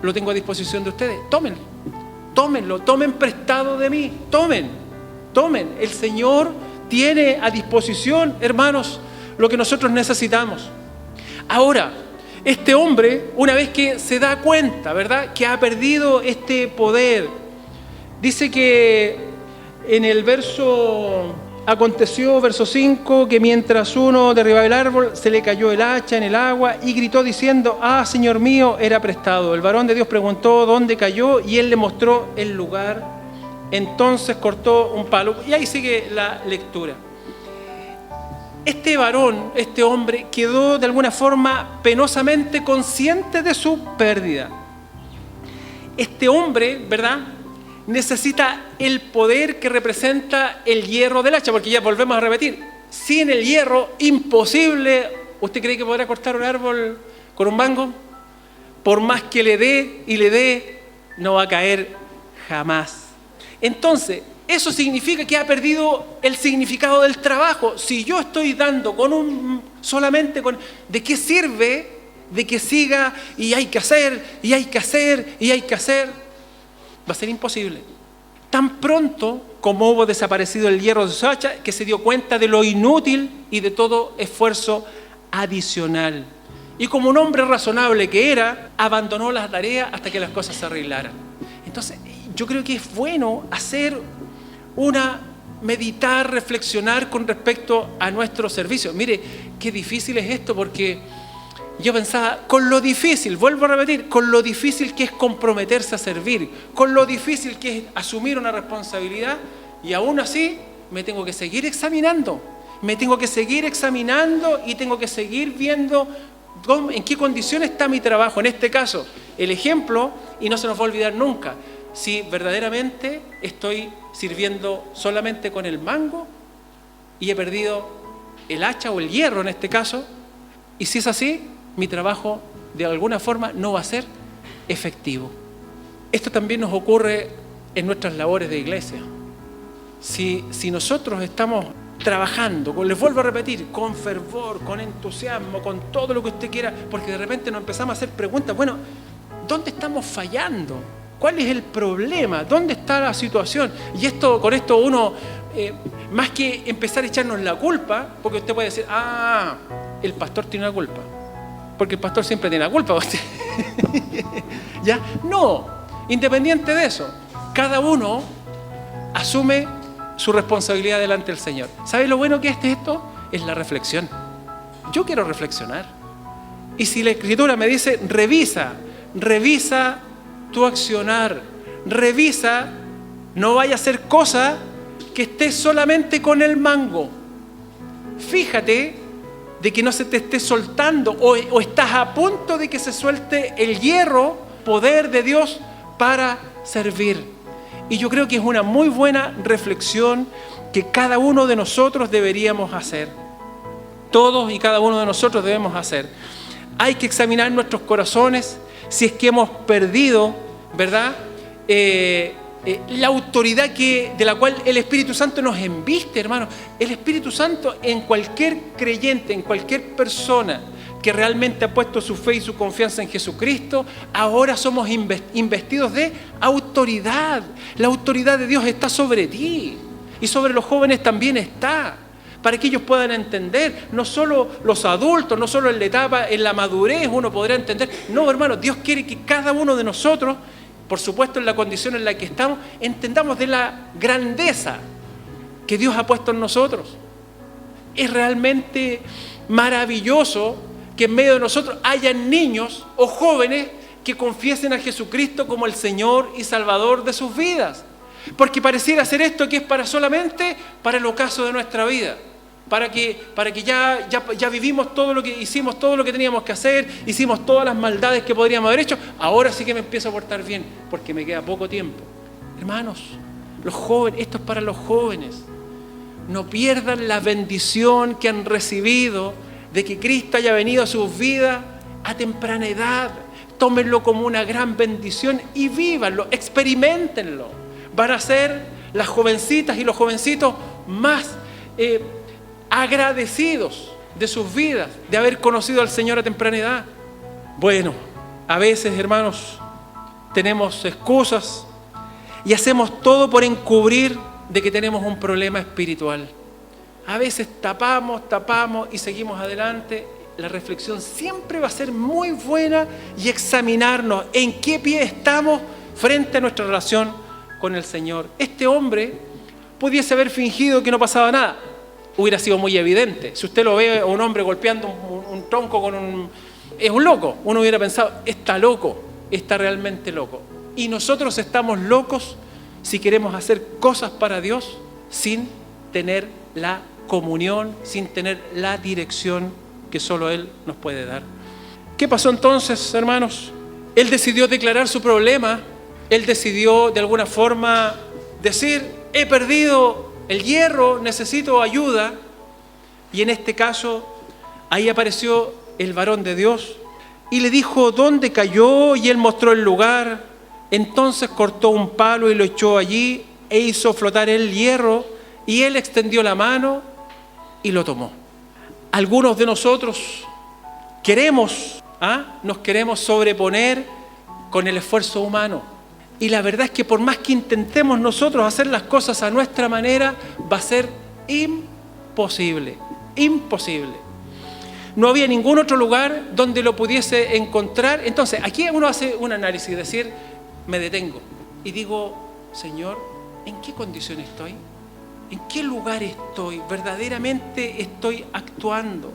lo tengo a disposición de ustedes. Tómenlo, tómenlo, tomen prestado de mí, tomen. El Señor tiene a disposición, hermanos, lo que nosotros necesitamos. Ahora, este hombre, una vez que se da cuenta, ¿verdad?, que ha perdido este poder, dice que en el aconteció, verso 5, que mientras uno derribaba el árbol, se le cayó el hacha en el agua y gritó diciendo, Señor mío, era prestado. El varón de Dios preguntó dónde cayó y él le mostró el lugar. Entonces cortó un palo. Y ahí sigue la lectura. Este varón, este hombre, quedó de alguna forma penosamente consciente de su pérdida. Este hombre, ¿verdad?, necesita el poder que representa el hierro del hacha, porque ya volvemos a repetir, sin el hierro, imposible. ¿Usted cree que podrá cortar un árbol con un mango? Por más que le dé, no va a caer jamás. Entonces, eso significa que ha perdido el significado del trabajo. Si yo estoy dando solamente con... ¿De qué sirve de que siga y hay que hacer, y hay que hacer, y hay que hacer? Va a ser imposible. Tan pronto como hubo desaparecido el hierro de su hacha, que se dio cuenta de lo inútil y de todo esfuerzo adicional. Y como un hombre razonable que era, abandonó la tarea hasta que las cosas se arreglaran. Entonces, yo creo que es bueno meditar, reflexionar con respecto a nuestro servicio. Mire, qué difícil es esto, porque yo pensaba, con lo difícil, vuelvo a repetir, con lo difícil que es comprometerse a servir, con lo difícil que es asumir una responsabilidad, y aún así me tengo que seguir examinando y tengo que seguir viendo ¿En qué condición está mi trabajo? En este caso, el ejemplo, y no se nos va a olvidar nunca, si verdaderamente estoy sirviendo solamente con el mango y he perdido el hacha o el hierro en este caso, y si es así, mi trabajo de alguna forma no va a ser efectivo. Esto también nos ocurre en nuestras labores de iglesia. Si nosotros estamos trabajando, les vuelvo a repetir, con fervor, con entusiasmo, con todo lo que usted quiera, porque de repente nos empezamos a hacer preguntas, bueno, ¿dónde estamos fallando? ¿Cuál es el problema? ¿Dónde está la situación? Y con esto uno, más que empezar a echarnos la culpa, porque usted puede decir, el pastor tiene la culpa, porque el pastor siempre tiene la culpa. ¿Ya? No, independiente de eso, cada uno asume su responsabilidad delante del Señor. ¿Sabe lo bueno que es esto? Es la reflexión. Yo quiero reflexionar. Y si la Escritura me dice, revisa tu accionar, revisa, no vaya a hacer cosa que estés solamente con el mango. Fíjate de que no se te esté soltando o estás a punto de que se suelte el hierro, poder de Dios para servir. Y yo creo que es una muy buena reflexión que cada uno de nosotros deberíamos hacer. Todos y cada uno de nosotros debemos hacer. Hay que examinar nuestros corazones si es que hemos perdido, ¿verdad? La autoridad de la cual el Espíritu Santo nos embiste, hermanos. El Espíritu Santo en cualquier creyente, en cualquier persona que realmente ha puesto su fe y su confianza en Jesucristo, ahora somos investidos de autoridad. La autoridad de Dios está sobre ti y sobre los jóvenes también está, para que ellos puedan entender, no solo los adultos, no solo en la etapa, en la madurez uno podrá entender. No, hermano, Dios quiere que cada uno de nosotros, por supuesto en la condición en la que estamos, entendamos de la grandeza que Dios ha puesto en nosotros. Es realmente maravilloso que en medio de nosotros hayan niños o jóvenes que confiesen a Jesucristo como el Señor y Salvador de sus vidas. Porque pareciera ser esto que es solamente para el ocaso de nuestra vida. Para que ya vivimos todo lo que hicimos, todo lo que teníamos que hacer, hicimos todas las maldades que podríamos haber hecho, ahora sí que me empiezo a portar bien, porque me queda poco tiempo. Hermanos, los jóvenes, esto es para los jóvenes. No pierdan la bendición que han recibido de que Cristo haya venido a sus vidas a temprana edad. Tómenlo como una gran bendición y vívanlo, experimentenlo. Van a ser las jovencitas y los jovencitos más agradecidos de sus vidas, de haber conocido al Señor a temprana edad. Bueno, a veces, hermanos, tenemos excusas y hacemos todo por encubrir de que tenemos un problema espiritual. A veces tapamos y seguimos adelante. La reflexión siempre va a ser muy buena y examinarnos en qué pie estamos frente a nuestra relación con el Señor. Este hombre pudiese haber fingido que no pasaba nada. Hubiera sido muy evidente. Si usted lo ve a un hombre golpeando un tronco es un loco. Uno hubiera pensado, está loco, está realmente loco. Y nosotros estamos locos si queremos hacer cosas para Dios sin tener la comunión, sin tener la dirección que solo Él nos puede dar. ¿Qué pasó entonces, hermanos? Él decidió declarar su problema. Él decidió de alguna forma decir, he perdido el hierro, necesito ayuda. Y en este caso, ahí apareció el varón de Dios y le dijo dónde cayó, y él mostró el lugar. Entonces cortó un palo y lo echó allí e hizo flotar el hierro, y él extendió la mano y lo tomó. Algunos de nosotros nos queremos sobreponer con el esfuerzo humano. Y la verdad es que por más que intentemos nosotros hacer las cosas a nuestra manera, va a ser imposible. No había ningún otro lugar donde lo pudiese encontrar. Entonces, aquí uno hace un análisis, es decir, me detengo y digo, Señor, ¿en qué condición estoy? ¿En qué lugar estoy? ¿Verdaderamente estoy actuando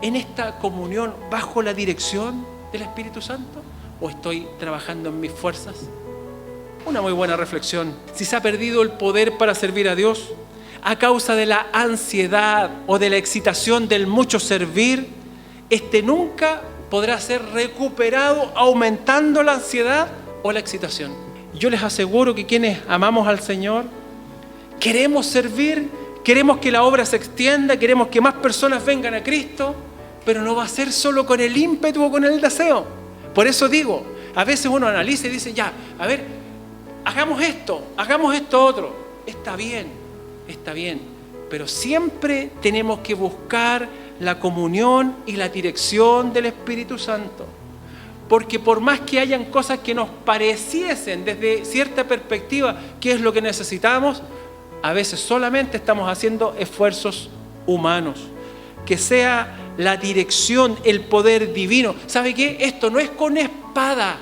en esta comunión bajo la dirección del Espíritu Santo? ¿O estoy trabajando en mis fuerzas? Una muy buena reflexión. Si se ha perdido el poder para servir a Dios a causa de la ansiedad o de la excitación del mucho servir, este nunca podrá ser recuperado aumentando la ansiedad o la excitación. Yo les aseguro que quienes amamos al Señor, queremos servir, queremos que la obra se extienda, queremos que más personas vengan a Cristo, pero no va a ser solo con el ímpetu o con el deseo. Por eso digo, a veces uno analiza y dice, ya, a ver, hagamos esto otro. Está bien, pero siempre tenemos que buscar la comunión y la dirección del Espíritu Santo. Porque por más que hayan cosas que nos pareciesen desde cierta perspectiva qué es lo que necesitamos, a veces solamente estamos haciendo esfuerzos humanos. Que sea la dirección, el poder divino. ¿Sabe qué? Esto no es con espada,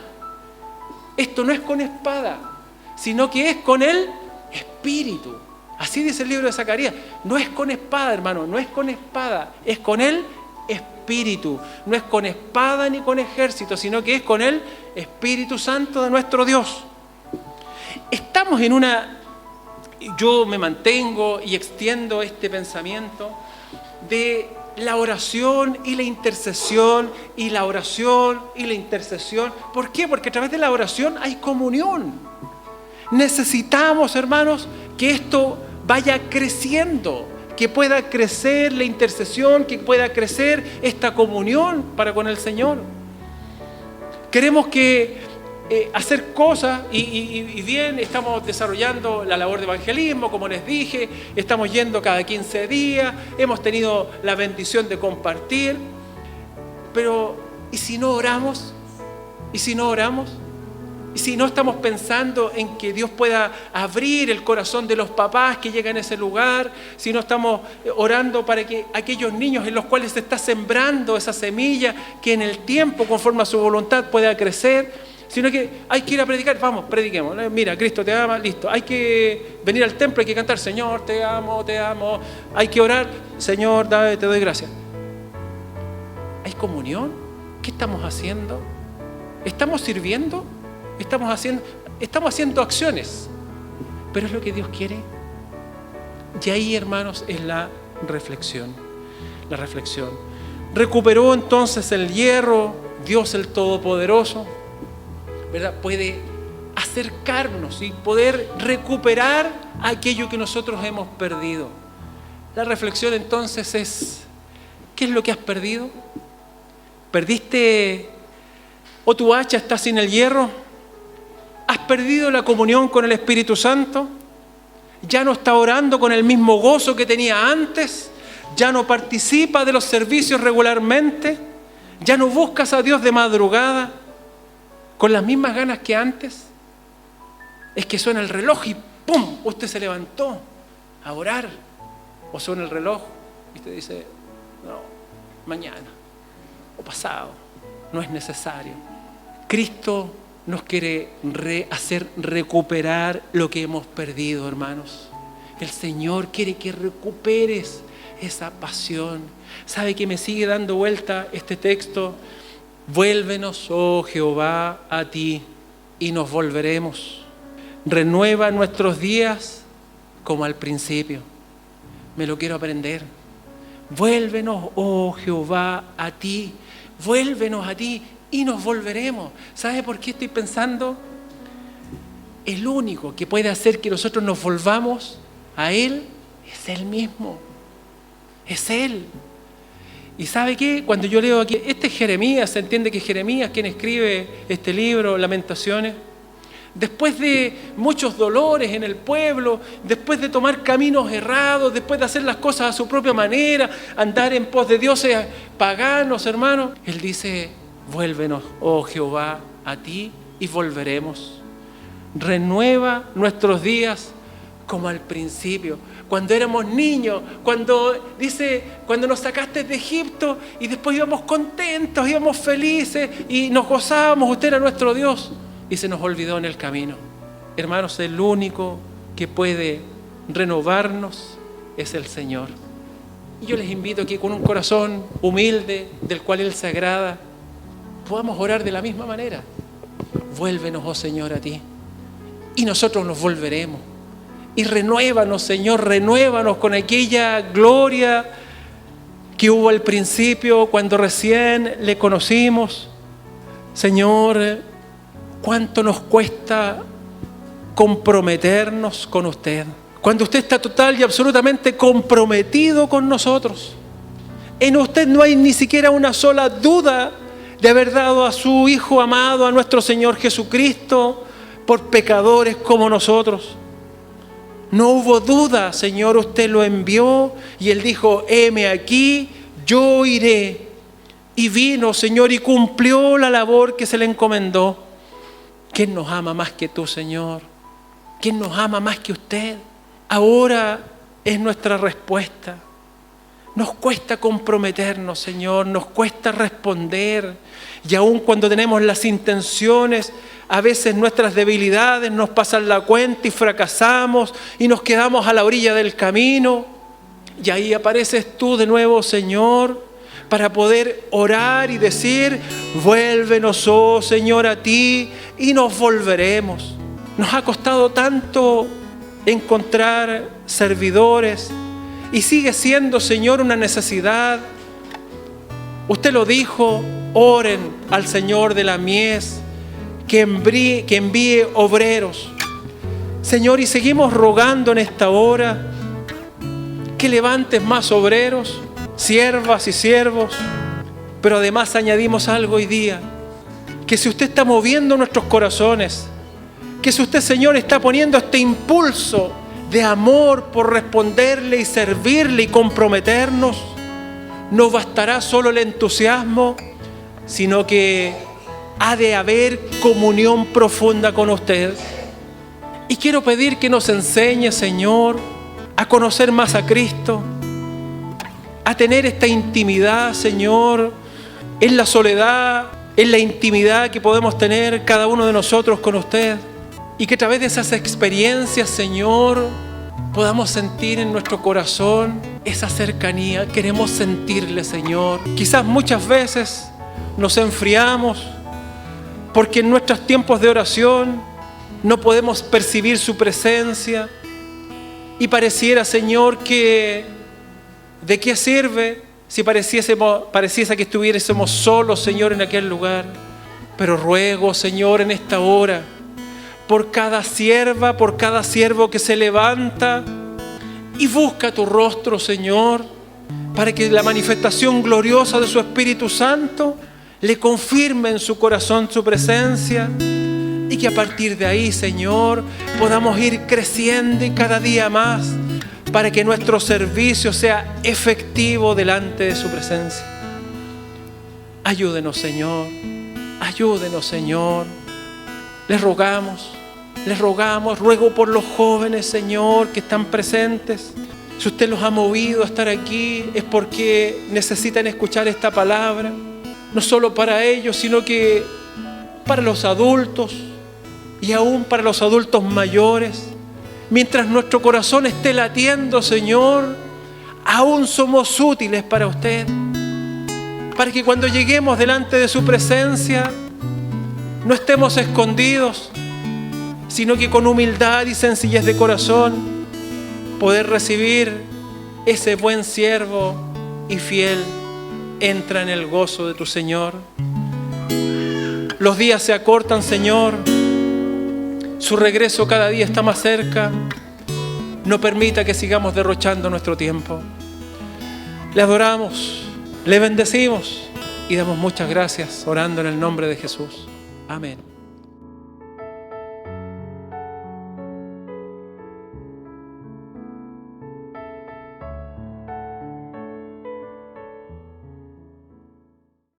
sino que es con el Espíritu. Así dice el libro de Zacarías. No es con espada, hermano, no es con espada, es con el Espíritu. No es con espada ni con ejército, sino que es con el Espíritu Santo de nuestro Dios. Estamos en yo me mantengo y extiendo este pensamiento de la oración y la intercesión, y la oración y la intercesión. ¿Por qué? Porque a través de la oración hay comunión. Necesitamos, hermanos, que esto vaya creciendo, que pueda crecer la intercesión, que pueda crecer esta comunión para con el Señor. Queremos hacer cosas y bien, estamos desarrollando la labor de evangelismo, como les dije, estamos yendo cada 15 días, hemos tenido la bendición de compartir, pero ¿y si no oramos? ¿Y si no oramos? ¿Y si no estamos pensando en que Dios pueda abrir el corazón de los papás que llegan a ese lugar? Si no estamos orando para que aquellos niños en los cuales se está sembrando esa semilla, que en el tiempo, conforme a su voluntad, pueda crecer, sino que hay que ir a predicar. Vamos, prediquemos. Mira, Cristo te ama, listo. Hay que venir al templo, hay que cantar, Señor, te amo, te amo. Hay que orar, Señor, te doy gracias. ¿Hay comunión? ¿Qué estamos haciendo? ¿Estamos sirviendo? Estamos haciendo acciones, pero es lo que Dios quiere. Y ahí, hermanos, es la reflexión. Recuperó entonces el hierro, Dios el Todopoderoso, ¿verdad? Puede acercarnos y poder recuperar aquello que nosotros hemos perdido. La reflexión entonces es, ¿qué es lo que has perdido? ¿Perdiste o tu hacha está sin el hierro? ¿Has perdido la comunión con el Espíritu Santo? ¿Ya no está orando con el mismo gozo que tenía antes? ¿Ya no participa de los servicios regularmente? ¿Ya no buscas a Dios de madrugada con las mismas ganas que antes? Es que suena el reloj y ¡pum! Usted se levantó a orar. O suena el reloj y usted dice, no, mañana o pasado, no es necesario. Cristo nos quiere hacer recuperar lo que hemos perdido, hermanos. El Señor quiere que recuperes esa pasión. ¿Sabe que me sigue dando vuelta este texto? Vuélvenos, oh Jehová, a ti, y nos volveremos. Renueva nuestros días como al principio. Me lo quiero aprender. Vuélvenos, oh Jehová, a ti. Vuélvenos a ti y nos volveremos. ¿Sabe por qué estoy pensando? El único que puede hacer que nosotros nos volvamos a Él es Él mismo. Es Él. ¿Y sabe qué? Cuando yo leo aquí, este es Jeremías, se entiende que Jeremías, quien escribe este libro, Lamentaciones, después de muchos dolores en el pueblo, después de tomar caminos errados, después de hacer las cosas a su propia manera, andar en pos de dioses paganos, hermanos, él dice, vuélvenos, oh Jehová, a ti y volveremos. Renueva nuestros días como al principio, cuando éramos niños, cuando nos sacaste de Egipto y después íbamos contentos, íbamos felices y nos gozábamos, usted era nuestro Dios. Y se nos olvidó en el camino. Hermanos, el único que puede renovarnos es el Señor. Y yo les invito a que con un corazón humilde, del cual Él se agrada, podamos orar de la misma manera. Vuélvenos, oh Señor, a ti. Y nosotros nos volveremos. Y renuévanos, Señor, renuévanos con aquella gloria que hubo al principio cuando recién le conocimos. Señor, cuánto nos cuesta comprometernos con usted, cuando usted está total y absolutamente comprometido con nosotros. En usted no hay ni siquiera una sola duda de haber dado a su Hijo amado, a nuestro Señor Jesucristo, por pecadores como nosotros. No hubo duda, Señor, usted lo envió y Él dijo: heme aquí, yo iré. Y vino, Señor, y cumplió la labor que se le encomendó. ¿Quién nos ama más que tú, Señor? ¿Quién nos ama más que usted? Ahora es nuestra respuesta. Nos cuesta comprometernos, Señor, nos cuesta responder. Y aun cuando tenemos las intenciones, a veces nuestras debilidades nos pasan la cuenta y fracasamos y nos quedamos a la orilla del camino. Y ahí apareces tú de nuevo, Señor, para poder orar y decir: vuélvenos, oh Señor, a ti, y nos volveremos. Nos ha costado tanto encontrar servidores y sigue siendo, Señor, una necesidad. Usted lo dijo: oren al Señor de la mies que envíe obreros. Señor, y seguimos rogando en esta hora que levantes más obreros, siervas y siervos. Pero además añadimos algo hoy día: que si usted está moviendo nuestros corazones, que si usted, Señor, está poniendo este impulso de amor por responderle y servirle y comprometernos, no bastará solo el entusiasmo, sino que ha de haber comunión profunda con usted. Y quiero pedir que nos enseñe, Señor, a conocer más a Cristo, a tener esta intimidad, Señor, en la soledad, en la intimidad que podemos tener cada uno de nosotros con usted. Y que a través de esas experiencias, Señor, podamos sentir en nuestro corazón esa cercanía. Queremos sentirle, Señor. Quizás muchas veces nos enfriamos porque en nuestros tiempos de oración no podemos percibir su presencia. Y pareciera, Señor, que ¿de qué sirve si pareciese que estuviésemos solos, Señor, en aquel lugar? Pero ruego, Señor, en esta hora, por cada sierva, por cada siervo que se levanta y busca tu rostro, Señor, para que la manifestación gloriosa de su Espíritu Santo le confirme en su corazón su presencia, y que a partir de ahí, Señor, podamos ir creciendo y cada día más, para que nuestro servicio sea efectivo delante de su presencia. Ayúdenos, Señor. Ayúdenos, Señor. Les rogamos, ruego por los jóvenes, Señor, que están presentes. Si usted los ha movido a estar aquí, es porque necesitan escuchar esta palabra. No solo para ellos, sino que para los adultos y aún para los adultos mayores. Mientras nuestro corazón esté latiendo, Señor, aún somos útiles para usted. Para que cuando lleguemos delante de su presencia, no estemos escondidos, sino que con humildad y sencillez de corazón poder recibir ese buen siervo y fiel. Entra en el gozo de tu Señor. Los días se acortan, Señor. Su regreso cada día está más cerca. No permita que sigamos derrochando nuestro tiempo. Le adoramos, le bendecimos y damos muchas gracias orando en el nombre de Jesús. Amén.